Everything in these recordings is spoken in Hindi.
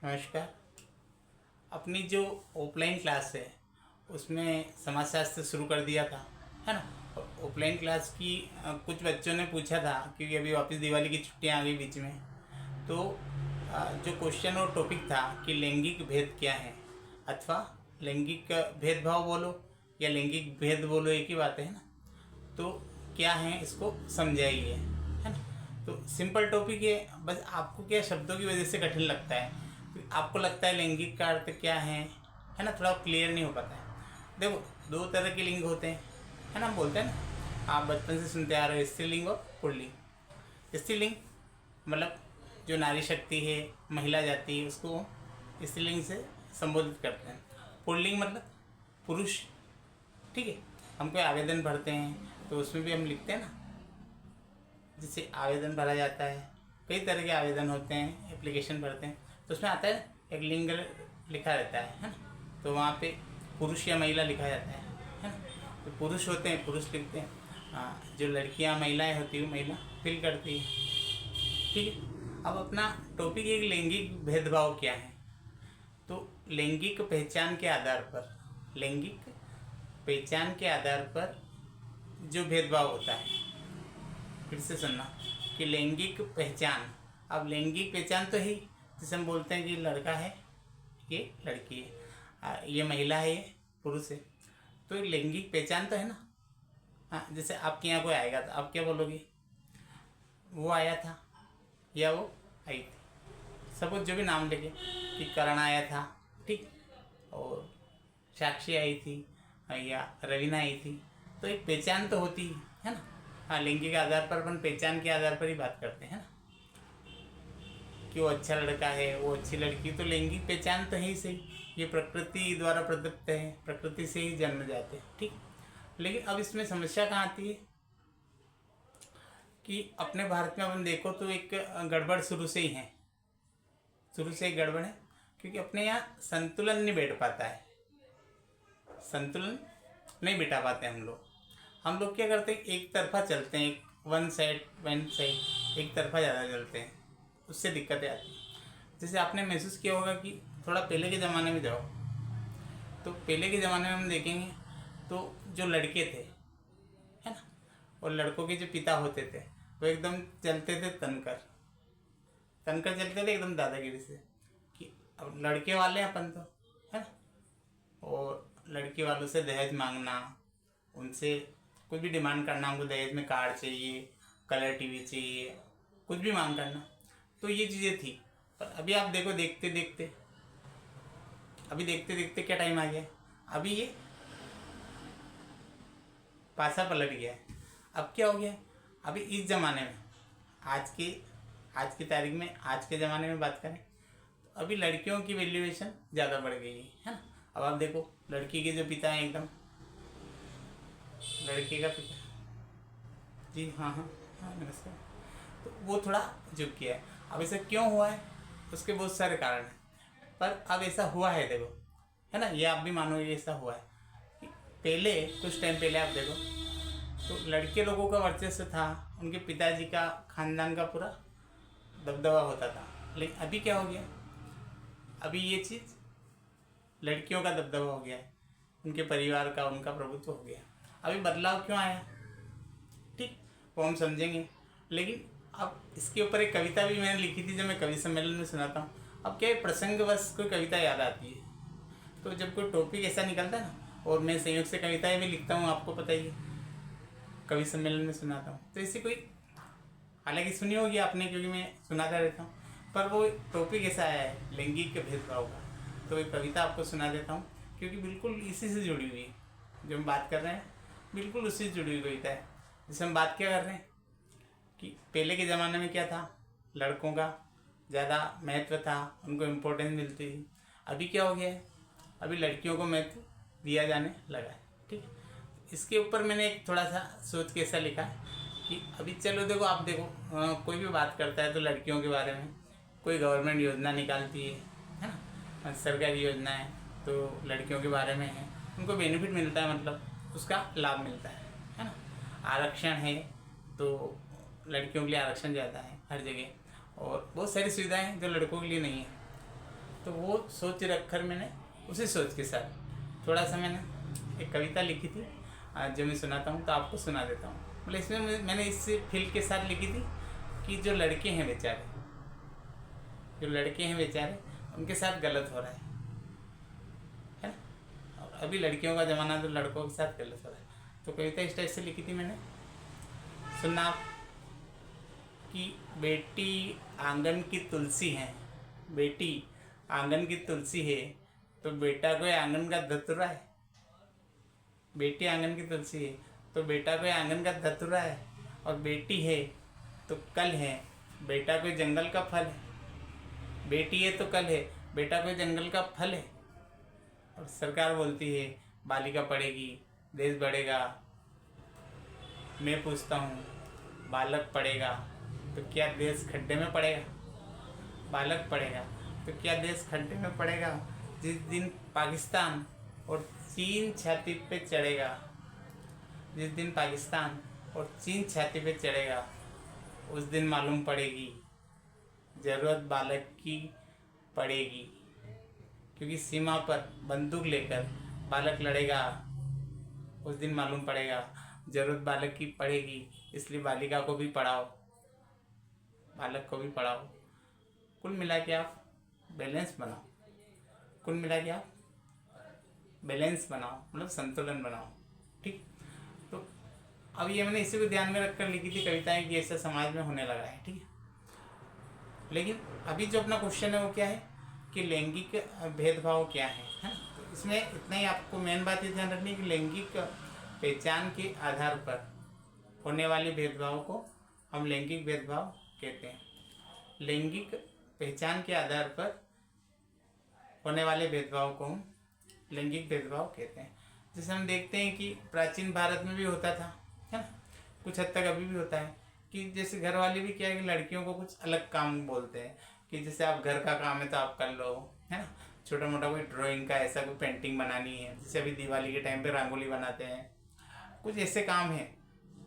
नमस्कार। अपनी जो ऑफलाइन क्लास है उसमें समाजशास्त्र शुरू कर दिया था, है ना। और ऑफलाइन क्लास की कुछ बच्चों ने पूछा था क्योंकि अभी वापस दिवाली की छुट्टियां आ गई बीच में। तो जो क्वेश्चन और टॉपिक था कि लैंगिक भेद क्या है, अथवा लैंगिक भेदभाव बोलो या लैंगिक भेद बोलो, एक ही बात है ना। तो क्या है इसको समझाइए, है ना। तो सिंपल टॉपिक है, बस आपको क्या शब्दों की वजह से कठिन लगता है। तो आपको लगता है लैंगिक का अर्थ क्या है ना, थोड़ा क्लियर नहीं हो पाता है। देखो, दो तरह के लिंग होते हैं, है ना। हम बोलते हैं ना, आप बचपन से सुनते आ रहे हो, स्त्रीलिंग और पुल्लिंग। स्त्रीलिंग मतलब जो नारी शक्ति है, महिला जाति है, उसको स्त्रीलिंग से संबोधित करते हैं। पुल्लिंग मतलब पुरुष, ठीक है। हम कोई आवेदन भरते हैं तो उसमें भी हम लिखते हैं ना, जिससे आवेदन भरा जाता है। कई तरह के आवेदन होते हैं, एप्लीकेशन भरते हैं, तो उसमें आता है एक लिंग लिखा रहता है ना। तो वहाँ पे पुरुष या महिला लिखा जाता है ना। तो पुरुष होते हैं, पुरुष लिखते हैं। जो लड़कियाँ महिलाएं होती हैं, महिला फिल करती है, ठीक है। अब अपना टॉपिक एक लैंगिक भेदभाव क्या है। तो लैंगिक पहचान के आधार पर, लैंगिक पहचान के आधार पर जो भेदभाव होता है, फिर से सुनना, कि लैंगिक पहचान। अब लैंगिक पहचान तो ही, जैसे हम बोलते हैं कि लड़का है, ये लड़की है, ये महिला है, ये पुरुष है। तो ये लैंगिक पहचान तो है ना। हाँ, जैसे आपके यहाँ कोई आएगा तो आप क्या बोलोगे, वो आया था या वो आई थी। सपोज जो भी नाम लेके, कि करण आया था, ठीक, और साक्षी आई थी या रवीना आई थी। तो एक पहचान तो होती है ना। हाँ, लैंगिक आधार पर अपन पहचान के आधार पर ही बात करते हैं ना, कि वो अच्छा लड़का है, वो अच्छी लड़की। तो लैंगिक पहचान तो है ही सही, ये प्रकृति द्वारा प्रदत्त है, प्रकृति से ही जन्म जाते हैं, ठीक। लेकिन अब इसमें समस्या कहाँ आती है कि अपने भारत में अपन देखो तो एक गड़बड़ शुरू से ही है, शुरू से ही गड़बड़ है। क्योंकि अपने यहाँ संतुलन नहीं बैठ पाता है, संतुलन नहीं बिठा पाते हम लोग क्या करते हैं, एक तरफा चलते हैं, एक वन साइड, एक तरफा ज़्यादा चलते हैं, उससे दिक्कतें आती हैं। जैसे आपने महसूस किया होगा कि थोड़ा पहले के ज़माने में जाओ, तो पहले के ज़माने में हम देखेंगे तो जो लड़के थे, है ना, और लड़कों के जो पिता होते थे, वो एकदम चलते थे तनकर तनकर चलते थे, एकदम दादागिरी से, कि अब लड़के वाले हैं अपन तो, है ना। और लड़की वालों से दहेज मांगना, उनसे कुछ भी डिमांड करना, उनको दहेज में कार चाहिए, कलर टीवी चाहिए, कुछ भी मांग करना। तो ये चीज़ें थी। पर अभी आप देखो, देखते देखते क्या टाइम आ गया, अभी ये पासा पलट गया है। अब क्या हो गया, अभी इस ज़माने में, आज की तारीख में, आज के ज़माने में बात करें तो अभी लड़कियों की वैल्यूएशन ज़्यादा बढ़ गई है ना। अब आप देखो, लड़की के जो पिता हैं, एकदम लड़के का पिता, जी हाँ हाँ हाँ, नमस्कार। तो वो थोड़ा झुक गया है। अब ऐसा क्यों हुआ है, उसके बहुत सारे कारण हैं, पर अब ऐसा हुआ है, देखो, है ना। ये आप भी मानोगे ऐसा हुआ है कि पहले, कुछ टाइम पहले आप देखो तो लड़के लोगों का वर्चस्व था, उनके पिताजी का, खानदान का पूरा दबदबा होता था। लेकिन अभी क्या हो गया, अभी ये चीज़ लड़कियों का दबदबा हो गया है, उनके परिवार का, उनका प्रभुत्व हो गया। अभी बदलाव क्यों आया, ठीक, वो हम समझेंगे। लेकिन अब इसके ऊपर एक कविता भी मैंने लिखी थी, जो मैं कवि सम्मेलन में सुनाता हूँ। अब क्या है, प्रसंगवश कोई कविता याद आती है, तो जब कोई टॉपिक ऐसा निकलता है ना, और मैं संयोग से कविताएं भी लिखता हूँ, आपको पता ही है, कवि सम्मेलन में सुनाता हूँ। तो ऐसी कोई, हालांकि सुनी होगी आपने, क्योंकि मैं सुनाता रहता हूँ, पर वो टॉपिक ऐसा आया है लैंगिक के भेदभाव का, तो एक कविता आपको सुना देता हूँ, क्योंकि बिल्कुल इसी से जुड़ी हुई है जो हम बात कर रहे हैं, बिल्कुल उसी से जुड़ी हुई कविता है। जिसे हम बात क्या कर रहे हैं कि पहले के ज़माने में क्या था, लड़कों का ज़्यादा महत्व था, उनको इम्पोर्टेंस मिलती थी। अभी क्या हो गया है, अभी लड़कियों को महत्व दिया जाने लगा है, ठीक है। इसके ऊपर मैंने एक थोड़ा सा सोच के ऐसा लिखा है कि अभी चलो देखो, आप देखो, कोई भी बात करता है तो लड़कियों के बारे में, कोई गवर्नमेंट योजना निकालती है ना, सरकारी योजना है, तो लड़कियों के बारे में है, उनको बेनिफिट मिलता है, मतलब उसका लाभ मिलता है ना। आरक्षण है तो लड़कियों के लिए आरक्षण ज़्यादा है हर जगह, और बहुत सारी सुविधाएं जो लड़कों के लिए नहीं है। तो वो सोच रखकर मैंने उसी सोच के साथ थोड़ा सा मैंने एक कविता लिखी थी जो मैं सुनाता हूँ, तो आपको सुना देता हूँ। मतलब इसमें मैंने इस फील के साथ लिखी थी कि जो लड़के हैं बेचारे, उनके साथ गलत हो रहा है ना। और अभी लड़कियों का ज़माना, तो लड़कों के साथ गलत हो रहा है। तो कविता इस टाइप से लिखी थी मैंने, सुनना आप, कि बेटी आंगन की तुलसी है, बेटी आंगन की तुलसी है, तो बेटा कोई आंगन का धतूरा है। बेटी आंगन की तुलसी है तो बेटा कोई आंगन का धतूरा है, और बेटी है तो कल है, बेटा कोई जंगल का फल है। बेटी है तो कल है, बेटा कोई जंगल का फल है। और सरकार बोलती है बालिका पढ़ेगी देश बढ़ेगा। मैं पूछता हूँ बालक पढ़ेगा तो क्या देश खड्डे में पड़ेगा? बालक पढ़ेगा तो क्या देश खड्डे में पड़ेगा? जिस दिन पाकिस्तान और चीन छाती पे चढ़ेगा, जिस दिन पाकिस्तान और चीन छाती पे चढ़ेगा, उस दिन मालूम पड़ेगी ज़रूरत बालक की पड़ेगी। क्योंकि सीमा पर बंदूक लेकर बालक लड़ेगा, उस दिन मालूम पड़ेगा ज़रूरत बालक की पड़ेगी। इसलिए बालिका को भी पढ़ाओ, बालक को भी पढ़ाओ। कुल मिला के आप बैलेंस बनाओ, कुल मिला के आप बैलेंस बनाओ, मतलब संतुलन बनाओ। ठीक, तो अब ये मैंने इसी को ध्यान में रखकर लिखी थी कविताएं कि ऐसा समाज में होने लगा है। ठीक है, लेकिन अभी जो अपना क्वेश्चन है वो क्या है कि लैंगिक भेदभाव क्या है ना। तो इसमें इतना ही आपको मेन बात ये ध्यान रखनी है कि लैंगिक पहचान के आधार पर होने वाले भेदभाव को हम लैंगिक भेदभाव कहते हैं। लैंगिक पहचान के आधार पर होने वाले भेदभाव को हम लैंगिक भेदभाव कहते हैं। जैसे हम देखते हैं कि प्राचीन भारत में भी होता था, है ना, कुछ हद तक अभी भी होता है कि जैसे घर वाले भी क्या है कि लड़कियों को कुछ अलग काम बोलते हैं कि जैसे आप घर का काम है तो आप कर लो, है ना, छोटा मोटा कोई ड्राइंग का ऐसा कोई पेंटिंग बनानी है, जैसे अभी दिवाली के टाइम पे रंगोली बनाते हैं। कुछ ऐसे काम है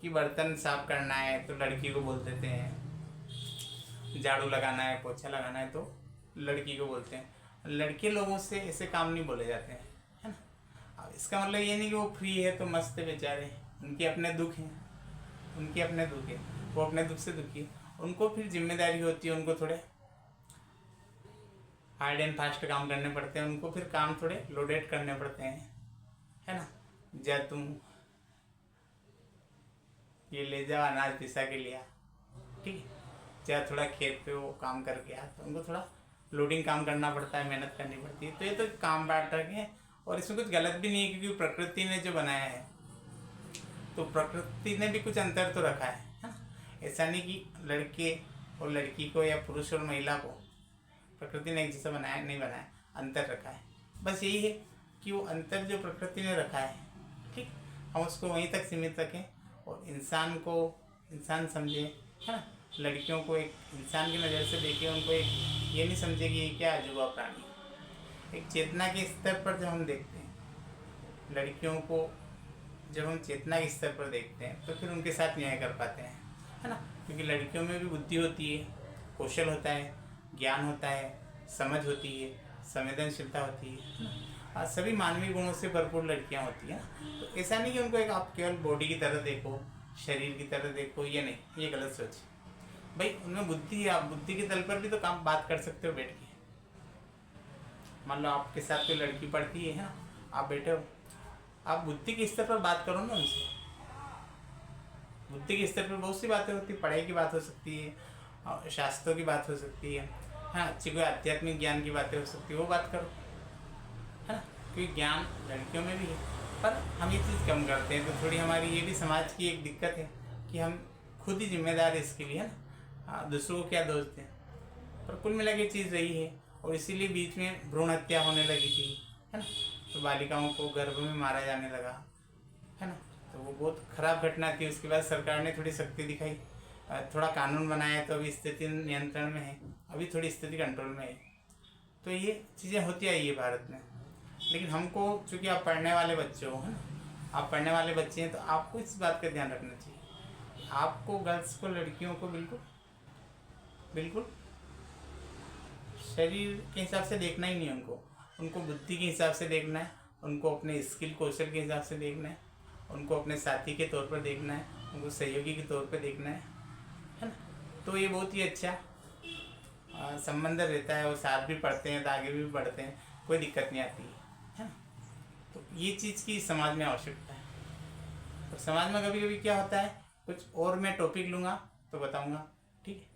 कि बर्तन साफ करना है तो लड़की को बोल देते हैं, झाड़ू लगाना है पोछा लगाना है तो लड़की को बोलते हैं। लड़के लोगों से ऐसे काम नहीं बोले जाते हैं, है ना। अब इसका मतलब ये नहीं कि वो फ्री है तो मस्त है बेचारे, उनके अपने दुख हैं, उनके अपने दुख है, वो अपने दुख से दुखी है। उनको फिर जिम्मेदारी होती है, उनको थोड़े हार्ड एंड फास्ट काम करने पड़ते हैं, उनको फिर काम थोड़े लोडेड करने पड़ते हैं, है ना। जा तुम ये ले जाओ अनाज पिसा के लिया, ठीक है, चाहे थोड़ा खेत पे वो काम करके आ, तो उनको थोड़ा लोडिंग काम करना पड़ता है, मेहनत करनी पड़ती है। तो ये तो काम बांट रखे हैं और इसमें कुछ गलत भी नहीं है, क्योंकि प्रकृति ने जो बनाया है तो प्रकृति ने भी कुछ अंतर तो रखा है ना। ऐसा नहीं कि लड़के और लड़की को या पुरुष और महिला को प्रकृति ने एक जैसा बनाया, नहीं बनाया, अंतर रखा है। बस यही है कि वो अंतर जो प्रकृति ने रखा है, ठीक, हम उसको वहीं तक सीमित रखें और इंसान को इंसान समझें, है ना। लड़कियों को एक इंसान की नज़र से देखें, उनको एक ये नहीं समझे कि ये क्या अजूबा प्राणी। एक चेतना के स्तर पर जब हम देखते हैं लड़कियों को, जब हम चेतना के स्तर पर देखते हैं तो फिर उनके साथ न्याय कर पाते हैं, है ना। क्योंकि लड़कियों में भी बुद्धि होती है, कौशल होता है, ज्ञान होता है, समझ होती है, संवेदनशीलता होती है ना। सभी मानवीय गुणों से भरपूर लड़कियां होती हैं ना। तो ऐसा नहीं कि उनको एक आप केवल बॉडी की तरह देखो, शरीर की तरह देखो, ये नहीं, ये गलत सोच है भाई। उनमें बुद्धि है, आप बुद्धि के तल पर भी तो काम बात कर सकते हो बैठ के। मान लो आपके साथ कोई लड़की पढ़ती है ना, आप बैठे हो, आप बुद्धि के स्तर पर बात करो ना उनसे। बुद्धि के स्तर पर बहुत सी बातें होती है, पढ़ाई की बात हो सकती है, शास्त्रों की बात हो सकती है, हाँ, अच्छी कोई आध्यात्मिक ज्ञान की बातें हो सकती है, वो बात करो, है ना। क्योंकि ज्ञान लड़कियों में भी है, पर हम ये चीज़ कम करते हैं। तो थोड़ी हमारी ये भी समाज की एक दिक्कत है कि हम खुद ही जिम्मेदार है इसके लिए, है ना। दूसरों को क्या दोष दें, पर कुल मिला के चीज़ रही है। और इसीलिए बीच में भ्रूण हत्या होने लगी थी, है ना, तो बालिकाओं को गर्भ में मारा जाने लगा, है ना। तो वो बहुत ख़राब घटना थी। उसके बाद सरकार ने थोड़ी सख्ती दिखाई, थोड़ा कानून बनाया, तो अभी स्थिति नियंत्रण में है, अभी थोड़ी स्थिति कंट्रोल में है। तो ये चीज़ें होती आई है भारत में। लेकिन हमको, चूँकि आप पढ़ने वाले बच्चे हो, है ना, आप पढ़ने वाले बच्चे हैं, तो आपको इस बात का ध्यान रखना चाहिए। आपको गर्ल्स को, लड़कियों को बिल्कुल बिल्कुल शरीर के हिसाब से देखना ही नहीं है उनको, उनको बुद्धि के हिसाब से देखना है, उनको अपने स्किल कौशल के हिसाब से देखना है, उनको अपने साथी के तौर पर देखना है, उनको सहयोगी के तौर पर देखना है ना। तो ये बहुत ही अच्छा संबंध रहता है, और साथ भी पढ़ते हैं तो आगे भी पढ़ते हैं, कोई दिक्कत नहीं आती है ना। तो ये चीज़ की समाज में आवश्यकता है। तो समाज में कभी कभी क्या होता है, कुछ और मैं टॉपिक लूँगा तो बताऊँगा, ठीक है।